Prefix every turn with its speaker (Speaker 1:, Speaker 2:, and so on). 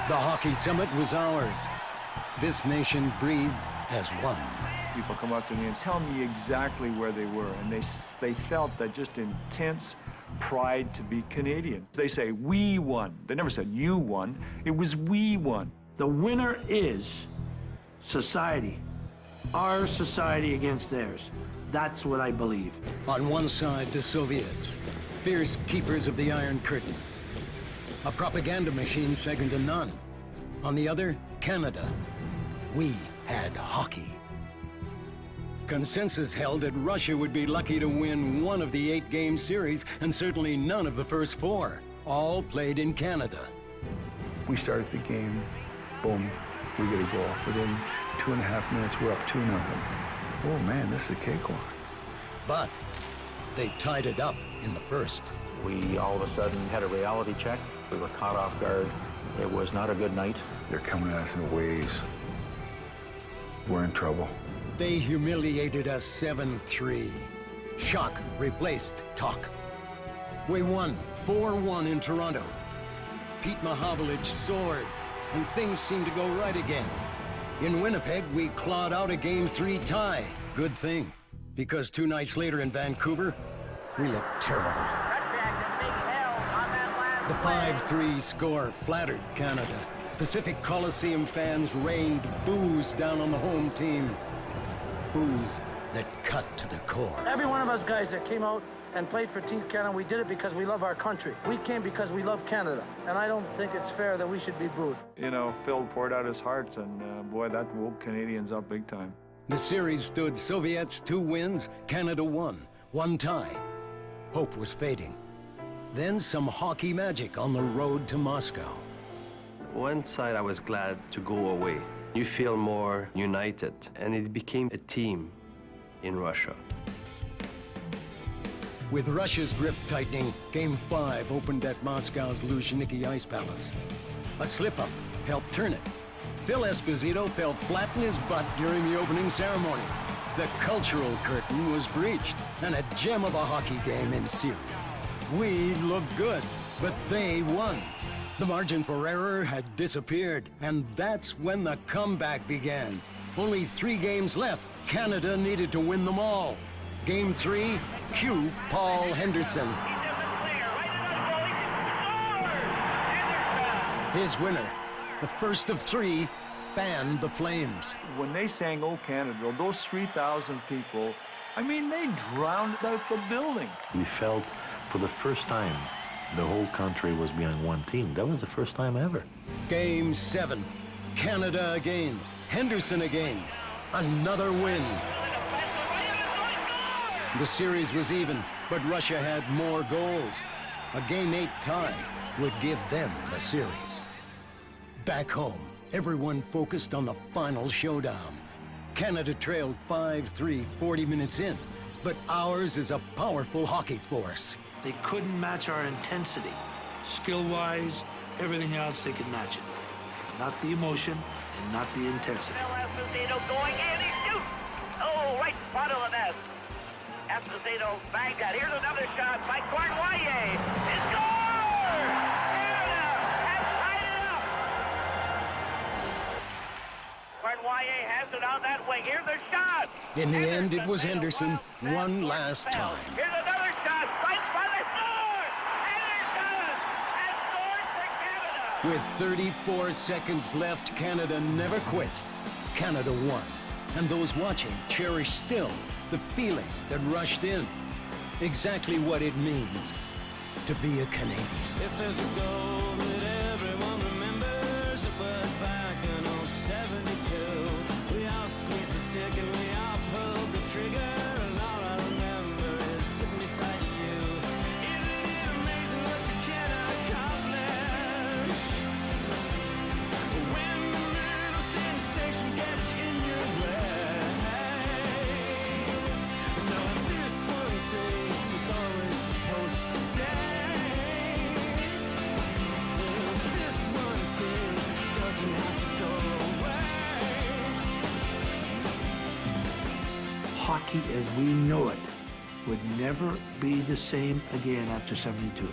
Speaker 1: The hockey summit was ours. This nation breathed as one.
Speaker 2: People come up to me and tell me exactly where they were, and they felt that just intense pride to be Canadian. They say, we won. They never said you won. It was we won.
Speaker 3: The winner is society. Our society against theirs. That's what I believe.
Speaker 1: On one side, the Soviets, fierce keepers of the Iron Curtain. A propaganda machine second to none. On the other, Canada. We had hockey. Consensus held that Russia would be lucky to win one of the 8-game series, and certainly none of the first 4. All played in Canada.
Speaker 4: We started the game, boom, we get a goal. Within 2.5 minutes, we're up 2-0. Oh man, this is a cakewalk.
Speaker 1: But they tied it up in the first.
Speaker 5: We all of a sudden had a reality check. We were caught off guard. It was not a good night.
Speaker 4: They're coming at us in waves. We're in trouble.
Speaker 1: They humiliated us 7-3. Shock replaced talk. We won 4-1 in Toronto. Pete Mahavlich soared, and things seemed to go right again. In Winnipeg, we clawed out a Game 3 tie. Good thing, because 2 nights later in Vancouver, we looked terrible. The 5-3 score flattered Canada. Pacific Coliseum fans rained boos down on the home team. Boos that cut to the core.
Speaker 6: Every one of us guys that came out and played for Team Canada, we did it because we love our country. We came because we love Canada. And I don't think it's fair that we should be booed.
Speaker 2: You know, Phil poured out his heart, and boy, that woke Canadians up big time.
Speaker 1: The series stood Soviets 2 wins, Canada 1, 1 tie. Hope was fading. Then some hockey magic on the road to Moscow.
Speaker 7: One side I was glad to go away. You feel more united, and it became a team in Russia.
Speaker 1: With Russia's grip tightening, Game 5 opened at Moscow's Luzhniki Ice Palace. A slip-up helped turn it. Phil Esposito fell flat in his butt during the opening ceremony. The cultural curtain was breached, and a gem of a hockey game ensued. We looked good, but they won. The margin for error had disappeared, and that's when the comeback began. Only 3 games left. Canada needed to win them all. Game 3, cue Paul Henderson. His winner, the first of 3, fanned the flames.
Speaker 2: When they sang "Oh Canada," those 3,000 people, I mean, they drowned out the building.
Speaker 8: We felt for the first time the whole country was behind one team. That was the first time ever.
Speaker 1: Game 7, Canada again, Henderson again, another win. The series was even, but Russia had more goals. A Game 8 tie would give them the series. Back home, everyone focused on the final showdown. Canada trailed 5-3 40 minutes in, but ours is a powerful hockey force.
Speaker 3: They couldn't match our intensity. Skill-wise, everything else they could match it. Not the emotion and not the intensity.
Speaker 9: Esposito going and he shoots. Oh, right spot of the net. Esposito banged that. Here's another shot by Cournoyer. He scores! Canada has tied it up. Cournoyer has it on that wing. Here's the shot.
Speaker 1: In the end, it was Henderson one last time.
Speaker 9: Here's another shot. Right by the score. Henderson has scored for Canada.
Speaker 1: With 34 seconds left, Canada never quit. Canada won. And those watching cherish still the feeling that rushed in. Exactly what it means to be a Canadian.
Speaker 10: If there's a goal that everyone remembers, it was back in old 72. We all squeezed the stick and we all pulled the trigger, and all I remember is sitting beside you. Isn't it amazing what you can accomplish when the little sensation gets in your way? Knowing this one thing was always supposed to stay. This one thing doesn't have to go away.
Speaker 3: Hockey as we know it would never be the same again after 72.